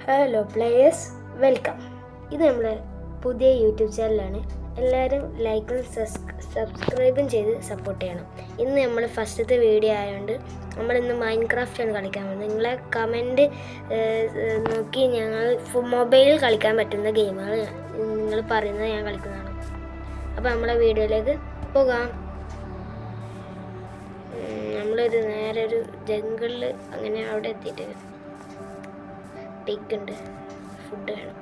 Hello players, welcome. ഇത് നമ്മൾ പുതിയ യൂട്യൂബ് ചാനലാണ്. എല്ലാവരും ലൈക്കും സബ്സ്ക്രൈബും ചെയ്ത് സപ്പോർട്ട് ചെയ്യണം. ഇന്ന് നമ്മൾ ഫസ്റ്റത്തെ വീഡിയോ ആയതുകൊണ്ട് നമ്മളിന്ന് മൈൻക്രാഫ്റ്റാണ് കളിക്കാൻ പോകുന്നത്. നിങ്ങളെ കമൻറ്റ് നോക്കി ഞങ്ങൾ മൊബൈലിൽ കളിക്കാൻ പറ്റുന്ന ഗെയിമുകൾ നിങ്ങൾ പറയുന്നത് ഞാൻ കളിക്കുന്നതാണ്. അപ്പോൾ നമ്മളെ വീഡിയോയിലേക്ക് പോകാം. നമ്മളൊരു നേരെ ഒരു ജംഗിളിൽ അങ്ങനെ അവിടെ എത്തിയിട്ട് പിഗ് ഉണ്ട്, ഫുഡ് വേണം.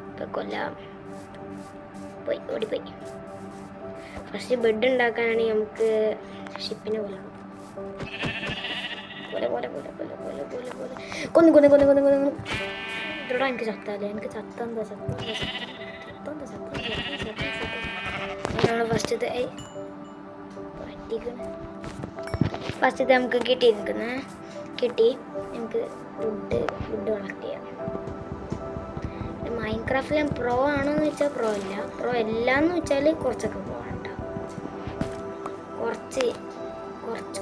ഇപ്പം കൊല്ലാം പോയി ഓടിപ്പോയി. ഫസ്റ്റ് ബെഡ് ഉണ്ടാക്കാനാണെങ്കിൽ നമുക്ക് ഷിപ്പിനെ കൊല്ലണം. പോലെ പോലെ പോലെ പോലെ പോലെ പോലെ പോലെ കൊന്നു കൊന്നു കൊന്നു കൊന്നു കൊന്നു ഇതോടെ എനിക്ക് ചത്താലേ, എനിക്ക് ചത്തന്താ ഫസ്റ്റത്തെ ഫസ്റ്റത്തെ നമുക്ക് കിട്ടി നമുക്ക് ഫുഡ് കളക്ട് ചെയ്യാം. മൈൻക്രാഫ്റ്റിൽ ഞാൻ പ്രോ ആണോന്ന് വെച്ചാൽ പ്രോ അല്ല, പ്രോ എല്ലാന്ന് വെച്ചാൽ കുറച്ചൊക്കെ പ്രോ ആണ് കേട്ടോ. കുറച്ച്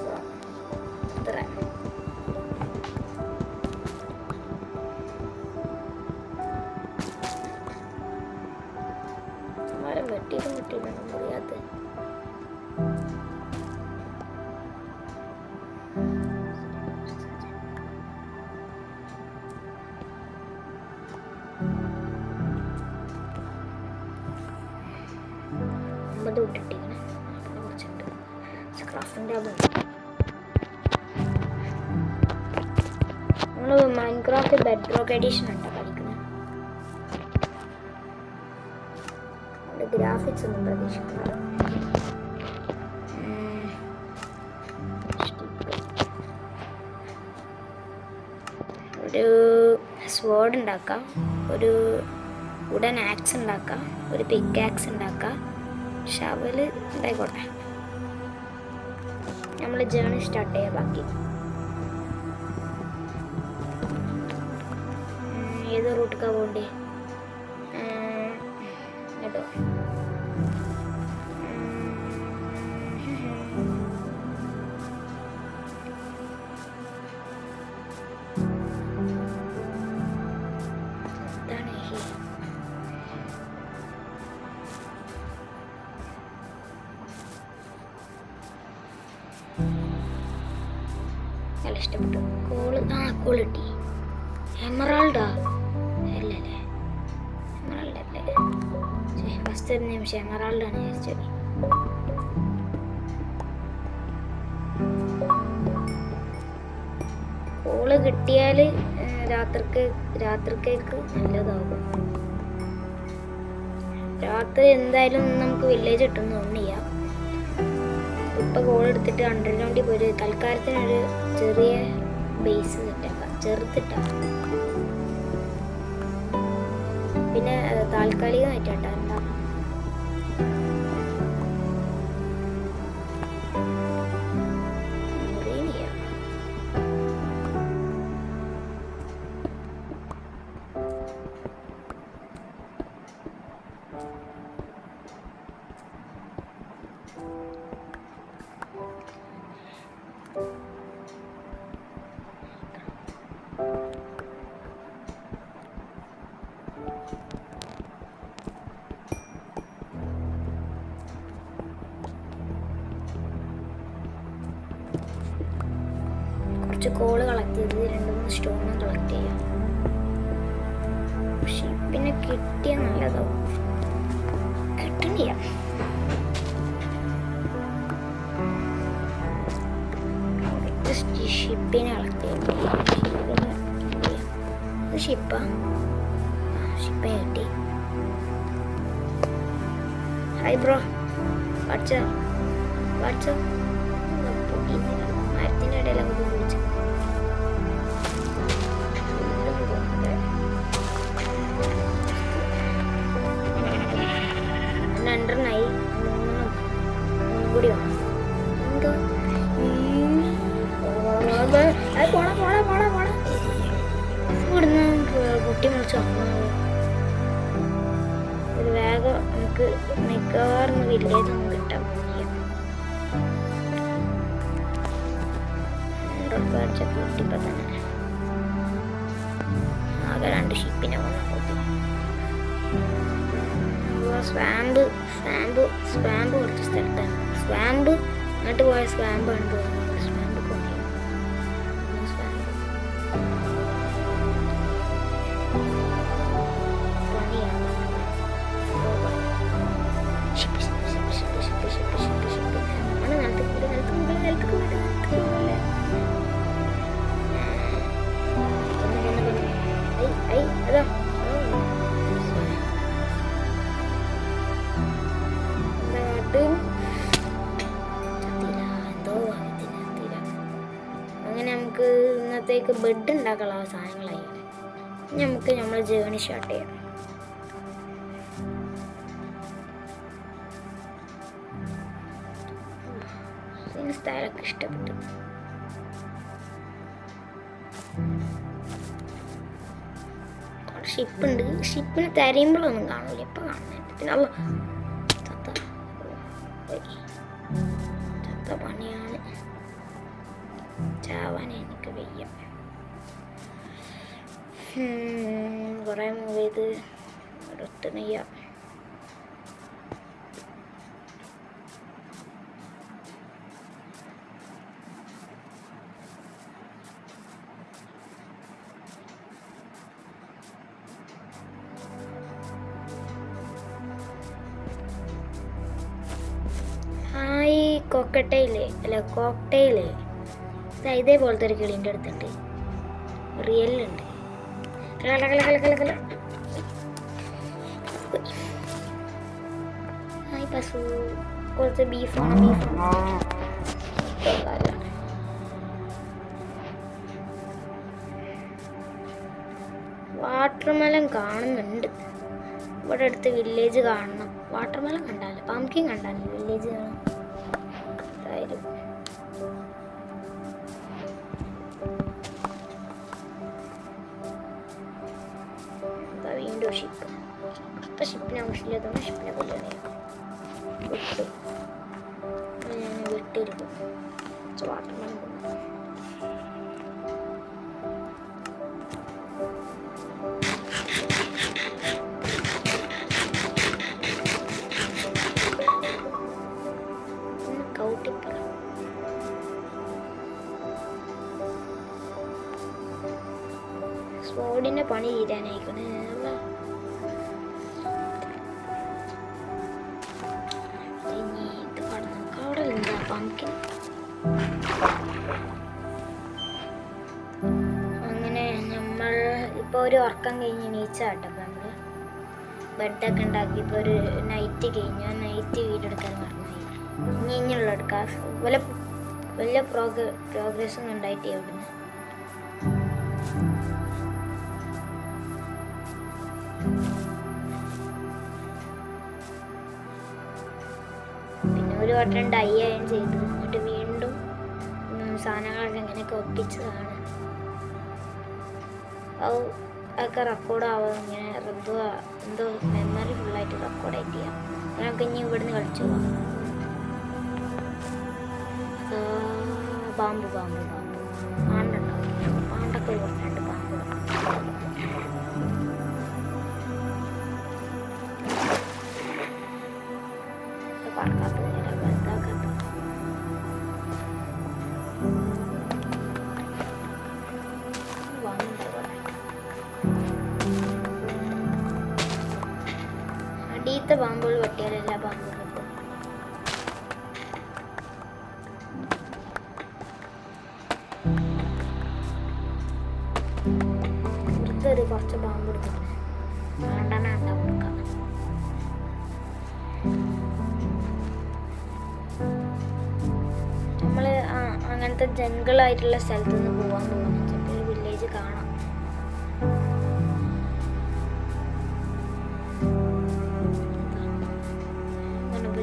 പ്രോ അത്ര. മരം വെട്ടിയിട്ടാണ് മുറിയാത്ത. വിട്ടിട്ടിങ്ങനെ കുറച്ചുണ്ട് ക്രാഫ്റ്റിൻ്റെ. നമ്മൾ മൈൻക്രാഫ്റ്റ് ബെഡ് റോക്ക് എഡിഷൻ ഉണ്ടോ കളിക്കുന്നത്. അതിൻ്റെ ഗ്രാഫിക്സ് ഒന്നും പ്രതീക്ഷിക്കുന്നത്. ഒരു സ്വേർഡ് ഉണ്ടാക്കാം, ഒരു വുഡൻ ആക്സ് ഉണ്ടാക്കാം, ഒരു പിക്ക് ആക്സ് ഉണ്ടാക്കാം, ഷവല് ഉണ്ടായിക്കോട്ടെ. നമ്മൾ ജേണി സ്റ്റാർട്ട് ചെയ്യാം. ബാക്കി ഏത് റൂട്ടിക്കാണ് പോകണ്ടേ കേട്ടോ. നല്ല ഇഷ്ടപ്പെട്ടു. കോൾ കിട്ടി. എമറാൾഡാ അല്ലല്ലേ, എമറാൾഡ് അല്ലേ. ഫസ്റ്റ് ഒരു നിമിഷം എമറാൾഡാണ് വിചാരിച്ചത്. കോള് കിട്ടിയാൽ രാത്രിക്കേക്ക് നല്ലതാകും. രാത്രി എന്തായാലും നമുക്ക് വില്ലേജ് കിട്ടുമെന്ന് തോന്നില്ല. ഇപ്പം കോൾ എടുത്തിട്ട് അണ്ടർഗ്രൗണ്ടിൽ പോയി തൽക്കാലത്തിനൊരു ചെറിയ ബേസ് സെറ്റാക്കാം, ചെറുത്തിട്ടാക്കാം. പിന്നെ താൽക്കാലികമായിട്ടാട്ടാ എന്താ കുറച്ച് കോള് കളക്ട് ചെയ്ത് 2-3 സ്റ്റോണും കളക്ട് ചെയ്യാം. ഷിപ്പിനെ കിട്ടിയാൽ നല്ലതാവും. കിട്ടണില്ല. ഷിപ്പിനെ കളക്ട് ചെയ്യാം. ഷിപ്പിനെ കിട്ടി. ഹായ് ബ്രോ, വാട്സപ്പ് മരത്തിൻ്റെ ഇടയിലൊക്കെ പോയി വിളിച്ചു. രണ്ടെണ്ണായി, മൂന്നും കൂടി വേണം. ഇവിടുന്ന് പൊട്ടി മുറിച്ച് ഒരു വേഗം നമുക്ക് മിക്കവാറും വില്ലേജ് ഒന്നും കിട്ടാൻ പൊട്ടിപ്പോ തന്നെ 2 ഷിപ്പിനെ കൊണ്ടാൽ പോയി. സ്വാമ്പ് കുറച്ച് സ്ഥലത്താണ്. സ്വാമ്പ് അങ്ങോട്ട് പോയ സ്വാമ്പാണ് തോന്നുന്നത്. സ്വാമ്പ് കൊണ്ടുപോയി. അങ്ങനെ നമുക്ക് ഇന്നത്തേക്ക് ബെഡ് ഉണ്ടാക്കാനുള്ള സാധനങ്ങളായി. നമുക്ക് നമ്മൾ ജേണി സ്റ്റാർട്ട് ചെയ്യാം. ഇതിന് സ്ഥലമൊക്കെ ഇഷ്ടപ്പെട്ടു. ഷിപ്പുണ്ട്. ഷിപ്പിന് തരയുമ്പോഴൊന്നും കാണൂല, ഇപ്പം കാണുന്നില്ല. പിന്നെ ചത്ത പണിയാണ്. ചാവാൻ എനിക്ക് വയ്യ. കുറേ മൂവ് ചെയ്ത് ഒരൊത്തുണയ്യ. കോക്ടെയില് ഇതേപോലത്തെ ഒരു കിളീൻ്റെ അടുത്തുണ്ട്. റിയലുണ്ട്. പശു കുറച്ച് ബീഫാണ്. വാട്ടർമെലൻ കാണുന്നുണ്ട്. ഇവിടെ അടുത്ത് വില്ലേജ് കാണണം. വാട്ടർമെലൻ കണ്ടാലോ, പംകിൻ കണ്ടാലോ വില്ലേജ് കാണാം. വീണ്ടും ഷിപ്പ്. ഇപ്പം ഷിപ്പിനെ ആവശ്യമില്ലാത്തതുകൊണ്ട് ഷിപ്പിനെ കൊല്ലുകയാണ്. വിട്ടിരിക്കും. വാട്ടർമെലൻ സ്പോഡിന്റെ പണി തീരാനായിക്കണേ. കടലുണ്ടാ പംകിൻ. അങ്ങനെ നമ്മൾ ഇപ്പോൾ ഒരു ഉറക്കം കഴിഞ്ഞ് എണീച്ചാട്ടോ. അപ്പം നമ്മൾ ബെഡൊക്കെ ഉണ്ടാക്കി. ഇപ്പോൾ ഒരു നൈറ്റ് കഴിഞ്ഞു. ആ നൈറ്റ് വീഡിയോ എടുക്കാൻ മറന്നുപോയി. ഇനിയുള്ള എടുക്കാം. വലിയ പ്രോഗ്രസ് ഒന്നും ഉണ്ടായിട്ട് ഇവിടുന്ന്. പിന്നെ ഒരു വട്ടം ഡൈ ആയും ചെയ്തു. എന്നിട്ട് വീണ്ടും സാധനങ്ങളൊക്കെ ഇങ്ങനെയൊക്കെ ഒപ്പിച്ചതാണ്. അതൊക്കെ റെക്കോർഡാവും. ഇങ്ങനെ എന്തോ മെമ്മറി ഫുള്ളായിട്ട് റെക്കോർഡായിട്ട് ചെയ്യാം. നമുക്ക് ഇനി ഇവിടുന്ന് കളിച്ചു പോവാം. പാമ്പ് പാണ്ടുണ്ടാവും. പാണ്ടൊക്കെ കുറച്ചുണ്ട്. പാമ്പ് പറക്കാത്ത വലുതാക്കാത്ത. അടിയത്തെ പാമ്പുകൾ വെട്ടിയാൽ എല്ലാ പാമ്പുകളും കിട്ടും. ഇവിടുത്തെ കുറച്ച് പാമ്പ് എടുക്കണം. വേണ്ടെണ്ണ കൊടുക്കാം. നമ്മൾ അങ്ങനത്തെ ജംഗിളായിട്ടുള്ള സ്ഥലത്ത് നിന്ന് പോകാൻ തോന്നുന്നു. ചിലപ്പോൾ ഒരു വില്ലേജ് കാണാം.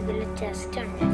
ഇതിൽ ചെസ്റ്റ് ആണ്.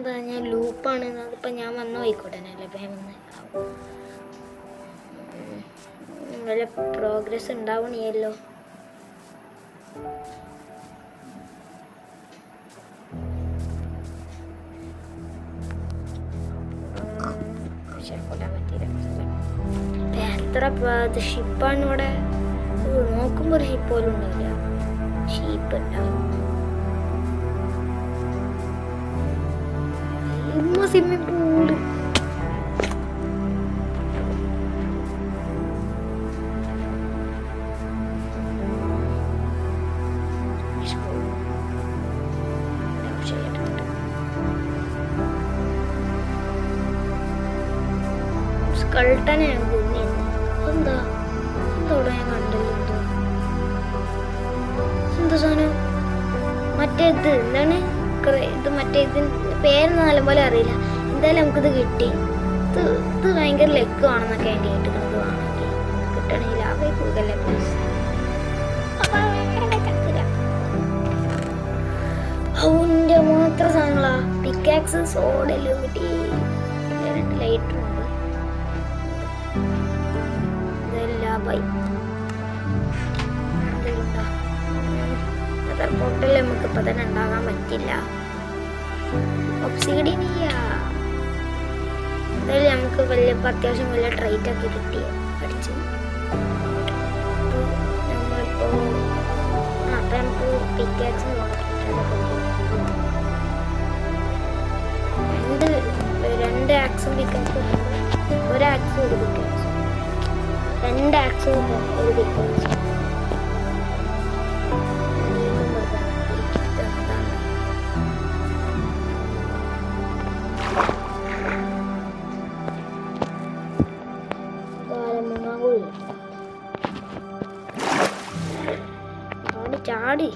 എന്താ ഞാൻ ലൂപ്പാണ്. അതിപ്പോൾ ഞാൻ വന്നു പോയിക്കോട്ടെ അല്ലേ വന്ന് വല്ല പ്രോഗ്രസ് ഉണ്ടാവണിയല്ലോ. എത്ര ഷിപ്പാണ് ഇവിടെ നോക്കുമ്പോൾ ഒരു ഷിപ്പ് പോലും ഉണ്ടാവില്ല. ഷീപ്പ് ഉണ്ടാവും. സ്വിമ്മിംഗ് പൂള് സ്കൾട്ടനെയാണ് തോന്നിയത്. എന്താ എന്തോടെ ഞാൻ കണ്ടല്ലോ. എന്താ സാധനം? മറ്റേ ഇത് എന്താണ് ഇത്? മറ്റേ ഇതിന് പേര് നല്ലപോലെ അറിയില്ല. എന്തായാലും നമുക്കിത് കിട്ടി. ഇത് ഭയങ്കര ലെഗ് ആണെന്നൊക്കെ എൻ്റെ കേട്ടിട്ടുണ്ട്. ആണെങ്കിൽ കിട്ടണമെങ്കിൽ ലാഭേ പോകല്ലേ പ്ലീസ്. അവൻ്റെ മാത്രം സാധനങ്ങളാ. പിക്കാക്സ് സോഡെല്ലാം കിട്ടി. ലൈറ്റർ ഉണ്ട്. ഇതെല്ലാം പൊട്ടല് നമുക്ക് ഇപ്പൊ തന്നെ ഉണ്ടാകാൻ പറ്റില്ല. എന്തായാലും നമുക്ക് അത്യാവശ്യം വലിയ ട്രൈറ്റ് ഒക്കെ കിട്ടി പഠിച്ചു. നമ്മളിപ്പോ അപ്പൊ നമുക്ക് പിക്കാക്സ് രണ്ട് ആക്സും പിക്കാക്സും ഒരു ആക്സും ഒരു പിക്കാക്സും രണ്ട് ആക്സും ഒരു പിക്കാക്സും ചാടി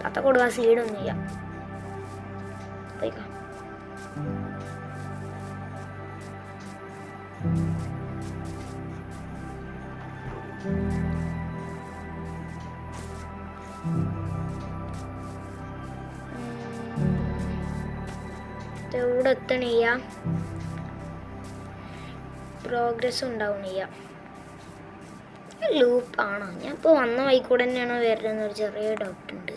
താത്ത കൊടുക്കാൻ സീഡൊന്നും ചെയ്യാം. എവിടെ എത്തണില്ല, പ്രോഗ്രസ് ഉണ്ടാവണില്ല. ലൂപ്പാണോ? ഞാൻ ഇപ്പോൾ വന്ന വഴിക്കൂടെ തന്നെയാണോ വരുന്നതെന്നൊരു ചെറിയ ഡൗട്ട് ഉണ്ട്.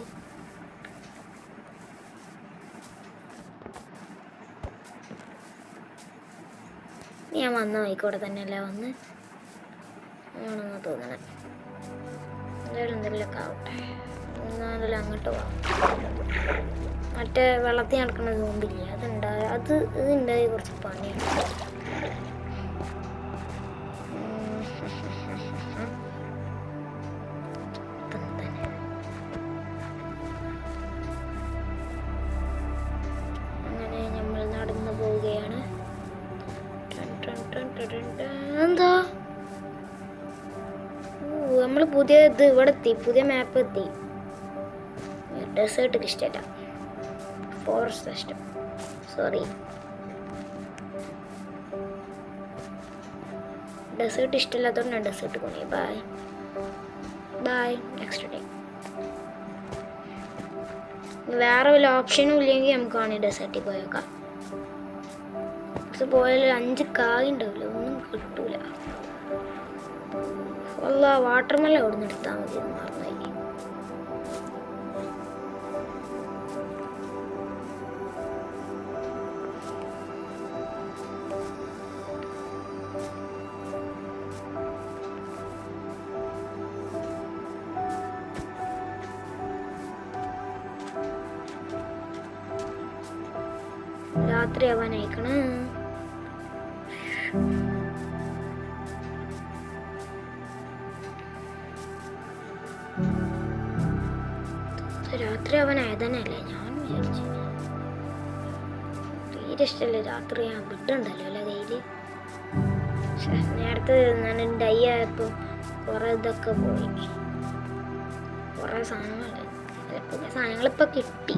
ഞാൻ വന്ന വഴിക്കൂടെ തന്നെയല്ല വന്ന് ആണെന്ന് തോന്നണേ. എന്തായാലും എന്തെങ്കിലുമൊക്കെ ആവട്ടെ. എന്നാലും അങ്ങോട്ട് പോവാം. മറ്റേ വെള്ളത്തിൽ നടക്കുന്ന സോമ്പില്ലേ, ഇതുണ്ടായി കുറച്ച് പണിയാണ്. അങ്ങനെ നമ്മൾ നടന്നു പോവുകയാണ്. എന്താ നമ്മൾ പുതിയ ഇവിടെ എത്തി, പുതിയ മാപ്പ് എത്തി. ഡെസേർട്ട് ഇഷ്ടമല്ല, ഫോറസ്റ്റ് ഇഷ്ടം. സോറി, ഡെസേർട്ട് ഇഷ്ടമില്ലാത്തതുകൊണ്ട് ഞാൻ ഡെസേർട്ട് പോണി. Bye bye, next day. വേറെ വല്ല ഓപ്ഷനും ഇല്ലെങ്കിൽ നമുക്ക് വേണമെങ്കിൽ ഡെസേർട്ടിൽ പോയേക്കാം. പോയാൽ 5 കായ് ഉണ്ടാവില്ല, ഒന്നും കിട്ടൂല. അല്ല, വാട്ടർമെലൺ അവിടെ നിന്ന് എടുത്താൽ മതി എന്ന് പറഞ്ഞാൽ. രാത്രി ആവാനായിക്കണ്. രാത്രി ആവാനായതന്നെയല്ലേ ഞാൻ വിചാരിച്ചു. തീരെ ഇഷ്ടമല്ലേ രാത്രി. ഞാൻ വിട്ടുണ്ടല്ലോ അല്ലേ ഡെയിലി. നേരത്തെ ഞാൻ ഡൈ ആയപ്പോൾ കുറേ ഇതൊക്കെ പോയി. കുറേ സാധനങ്ങളിപ്പോൾ കിട്ടി.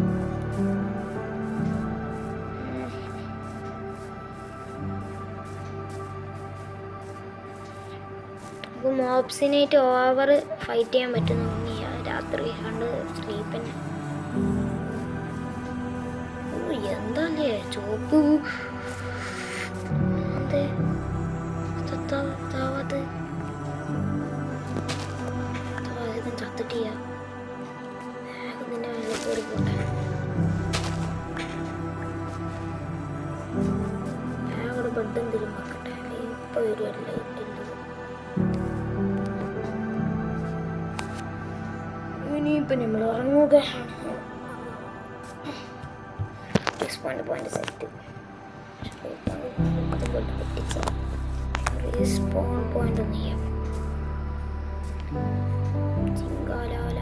അപ്പോൾ മോബ്സിനായിട്ട് ഓവർ ഫൈറ്റ് ചെയ്യാൻ പറ്റുന്നു രാത്രി കണ്ട് സ്ലീപ്പിന്. എന്താല്ലേ ചോപ്പ് ചത്തിട്ടിയ നിന്റെ മേലെ കയറി പോട്ടെ. അവിടെ ബെഡ് എന്തെങ്കിലും വെക്കട്ടെ. ഇപ്പൊ വരുമല്ലേ ഇനിയിപ്പൊ നമ്മൾ ഇറങ്ങുകയാണ്. പോയിന്റ് സെറ്റ് സ്പോൺ പോയിന്റ് ഒന്ന് ചെയ്യാം. ചിങ്കാലാല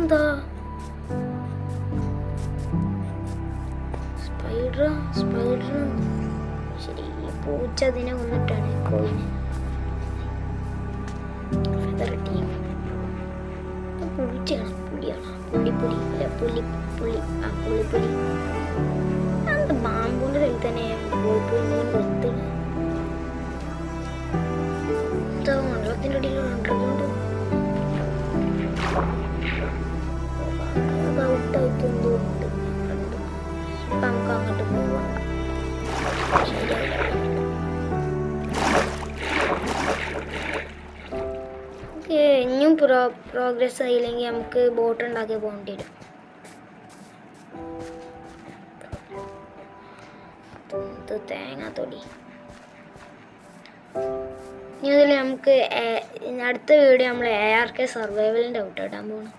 എന്താ സ്പൈഡർ ശരി. പൂച്ച അതിനെ വന്നിട്ടാണ് കോയിന് ടീം. പൂച്ചയാണ് പുലിയാണ് പുള്ളിപ്പുലി അല്ല പുള്ളി ആ പുള്ളിപ്പുലി. അത് ബാമ്പൂന്റെ കയ്യിൽ തന്നെ പോയിപ്പോയി മീൻ കൊത്തുക. എന്താ വെള്ളത്തിൻ്റെ അടിയിൽ കണ്ടുകൊണ്ട് ഔട്ടായിട്ട് എന്തോ ഉണ്ട് കണ്ടു. അപ്പം നമുക്ക് അങ്ങോട്ട് പോവാം. ഇനിയും പ്രോഗ്രസ് ആയില്ലെങ്കിൽ നമുക്ക് ബോട്ട് ഉണ്ടാക്കി പോകേണ്ടി വരും. തേങ്ങാത്തൊടി. ഇനി അതിൽ നമുക്ക് അടുത്ത വീഡിയോ നമ്മൾ ARK സർവൈവലിൻ്റെ ഔട്ട് ഇടാൻ പോകണം.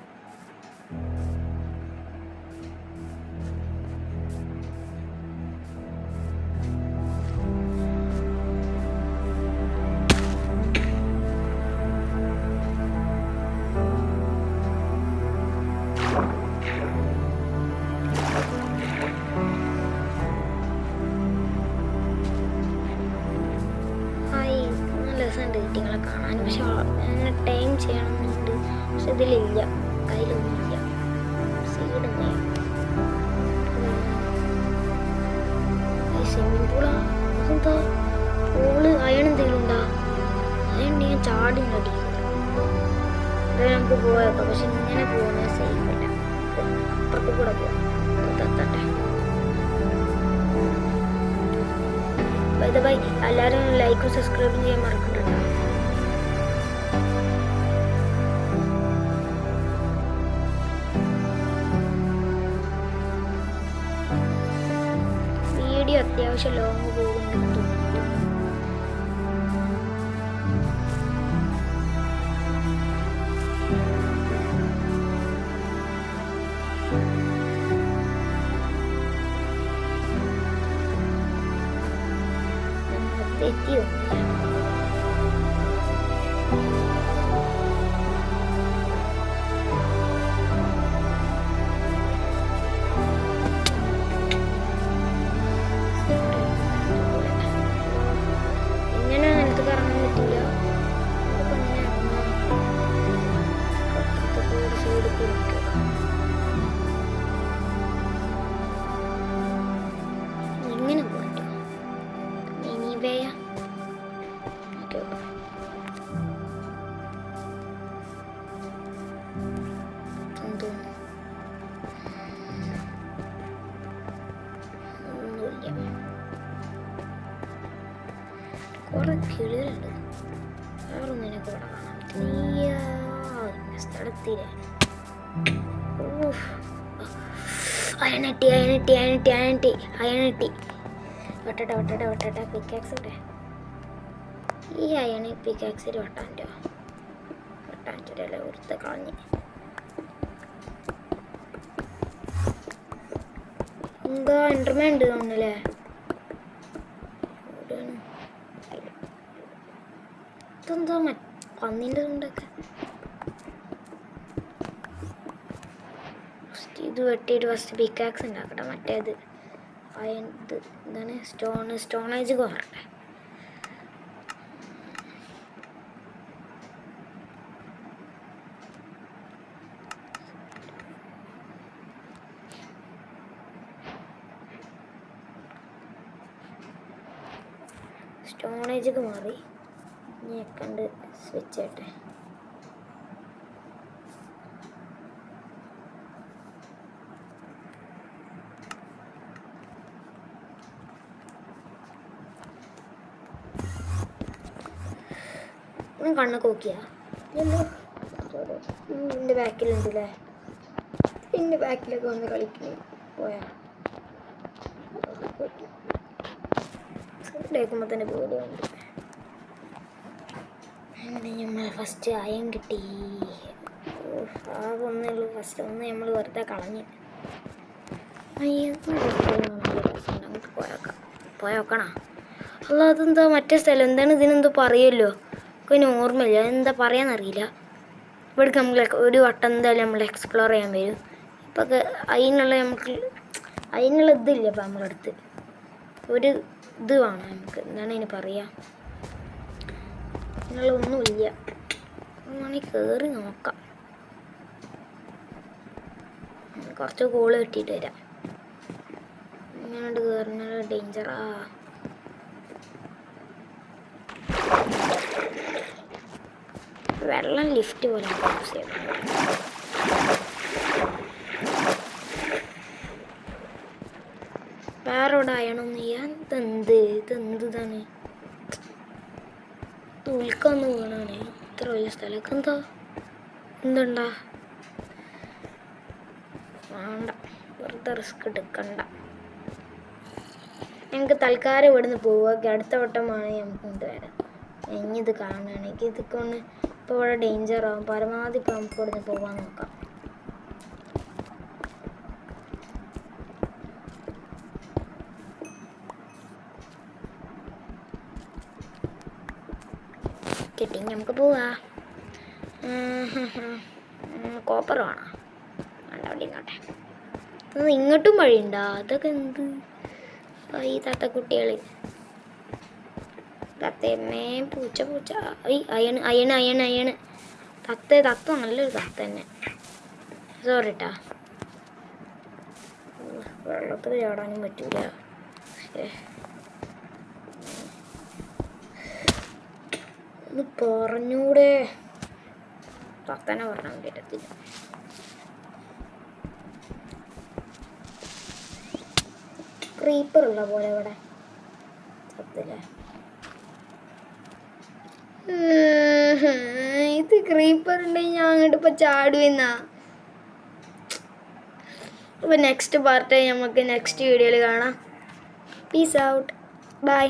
കുട്ടികളെ കാണാൻ പക്ഷെ അങ്ങനെ ടൈം ചെയ്യണമെന്നുണ്ട്. പക്ഷെ ഇതിലില്ല, കയ്യിലൊന്നുമില്ല. സീഡൊന്നും സ്വിമ്മിങ് പൂളാ എന്താ പൂള് അയൺ എന്തെങ്കിലും ഉണ്ടാ? അയൺ ഞാൻ ചാടി അടിക്കുന്നത്. അതായത് നമുക്ക് പോയേക്കാം. പക്ഷെ ഇങ്ങനെ പോകുന്നത് സേഫ് അല്ല. അപ്പുറത്ത് കൂടെ പോകാം. തത്തട്ടെ. ബൈ എല്ലാവരും ലൈക്കും സബ്സ്ക്രൈബും ചെയ്യാൻ മറക്കണ്ട. വീഡിയോ അത്യാവശ്യം ലോങ് പോകുന്നുണ്ട്. എത്തിയോ? ഇങ്ങനെ നിലത്ത് കറങ്ങാൻ പറ്റില്ല. സൈഡ് കൊടുക്കുക. ഇങ്ങനെ പോകണ്ടോ? മിനിവേയ കുറെ കിളികളുണ്ട്. വേറൊന്നിനെ കൂടെ കാണാൻ സ്ഥലത്തില്ലേ. അയണട്ടി വട്ടട്ടെ പിക്കാക്സ് ഇട്ടെ. ഈ അയണി പിക്കാക്സിൽ വട്ടാഞ്ചൊരല്ല ഒരുത്ത കളഞ്ഞ്. എന്താ എൻ്റർമാൻ ഉണ്ട് തോന്നുന്നല്ലേ? ഇതെന്താ പന്നീൻ്റെ കൊണ്ടൊക്കെ. ഇത് വെട്ടിയിട്ട് ഫസ്റ്റ് പിക്കാക്സ് ഉണ്ടാക്കട്ടെ. മറ്റേത് ഇത് എന്താണ് സ്റ്റോണേജ് കുറട്ടെ. സ്റ്റോണേജൊക്കെ മാറി. ഞെക്കണ്ട് സ്വിച്ച് ആട്ടെ. ഞാൻ കണ്ണൊക്കെ നോക്കിയാ എൻ്റെ ബാക്കിലുണ്ടല്ലേ, എൻ്റെ ബാക്കിലൊക്കെ വന്ന് കളിക്കണേ പോയാ കേൾക്കുമ്പോൾ തന്നെ പേടിയുണ്ട്. അങ്ങനെ നമ്മൾ ഫസ്റ്റ് അയൺ കിട്ടി. ആകെ ഒന്നേ ഉള്ളൂ, ഫസ്റ്റ് ഒന്ന് നമ്മൾ വെറുതെ കളഞ്ഞ്. അങ്ങോട്ട് പോയോക്കണ. അല്ല അതെന്താ മറ്റേ സ്ഥലം, എന്താണ് ഇതിനെന്തോ പറയുമല്ലോ, എനിക്ക് ഓർമ്മയില്ല എന്താ പറയാന്നറിയില്ല. ഇവിടേക്ക് നമ്മൾ ഒരു വട്ടം എന്തായാലും നമ്മൾ എക്സ്പ്ലോർ ചെയ്യാൻ വരും. ഇപ്പം അതിനുള്ള ഇതില്ല. ഇപ്പം നമ്മളെ അടുത്ത് ഒരു ഇത് വേണം നമുക്ക്, എന്താണ് ഇതിന് പറയുക, അതിനുള്ളൊന്നുമില്ല. വേണമെങ്കിൽ കയറി നോക്കാം. കുറച്ച് കോള് കിട്ടിയിട്ട് വരാം. ഇങ്ങനെ കയറുന്നത് ഡേഞ്ചറാ. വെള്ളം ലിഫ്റ്റ് പോലെ യൂസ് ചെയ്യണം. വേറെ ഇവിടെ അയണൊന്നും ചെയ്യാൻ ഇതെന്താണ് ഉൽക്കൊന്ന് വീണാണ്. ഇത്ര വലിയ സ്ഥലമൊക്കെ എന്തുണ്ടാ വേണ്ട, വെറുതെ റിസ്ക് എടുക്കണ്ട. ഞങ്ങൾക്ക് തൽക്കാലം ഇവിടുന്ന് പോവുക. അടുത്ത വട്ടമാണ് നമുക്ക് കൊണ്ടുവരാം. ഇനിയിത് കാണുകയാണെങ്കിൽ ഇതൊക്കെ ഒന്ന് ഇപ്പോൾ ഇവിടെ ഡേഞ്ചറാകും. പരമാവധി ഇപ്പോൾ നമുക്ക് ഇവിടുന്ന് പോകാൻ നോക്കാം. കിട്ടി, നമുക്ക് പോവാ. കോപ്പർ വേണം, വേണ്ട അവിടെ ഇങ്ങോട്ടെ. ഇങ്ങോട്ടും വഴിയുണ്ടോ? അതൊക്കെ എന്ത് ഈ തത്തക്കുട്ടികൾ, തത്തയമ്മേ പൂച്ച അയണ് തത്ത നല്ലൊരു തത്ത തന്നെ. സോറി ട്ടാ, വെള്ളത്തിൽ ചാടാനും പറ്റൂല. ഒന്ന് പറഞ്ഞൂടെ, തത്തനെ പറഞ്ഞാൽ പറ്റത്തില്ല. ക്രീപ്പർ ഉള്ള പോലെ ഇവിടെ സത്തില്ലേ. ഇത് ക്രീപ്പർ ഉണ്ടെങ്കിൽ ഞാൻ അങ്ങോട്ട് ഇപ്പം ചാടുവെന്നാ. അപ്പോൾ നെക്സ്റ്റ് പാർട്ട് നമുക്ക് നെക്സ്റ്റ് വീഡിയോയിൽ കാണാം. Peace out, by.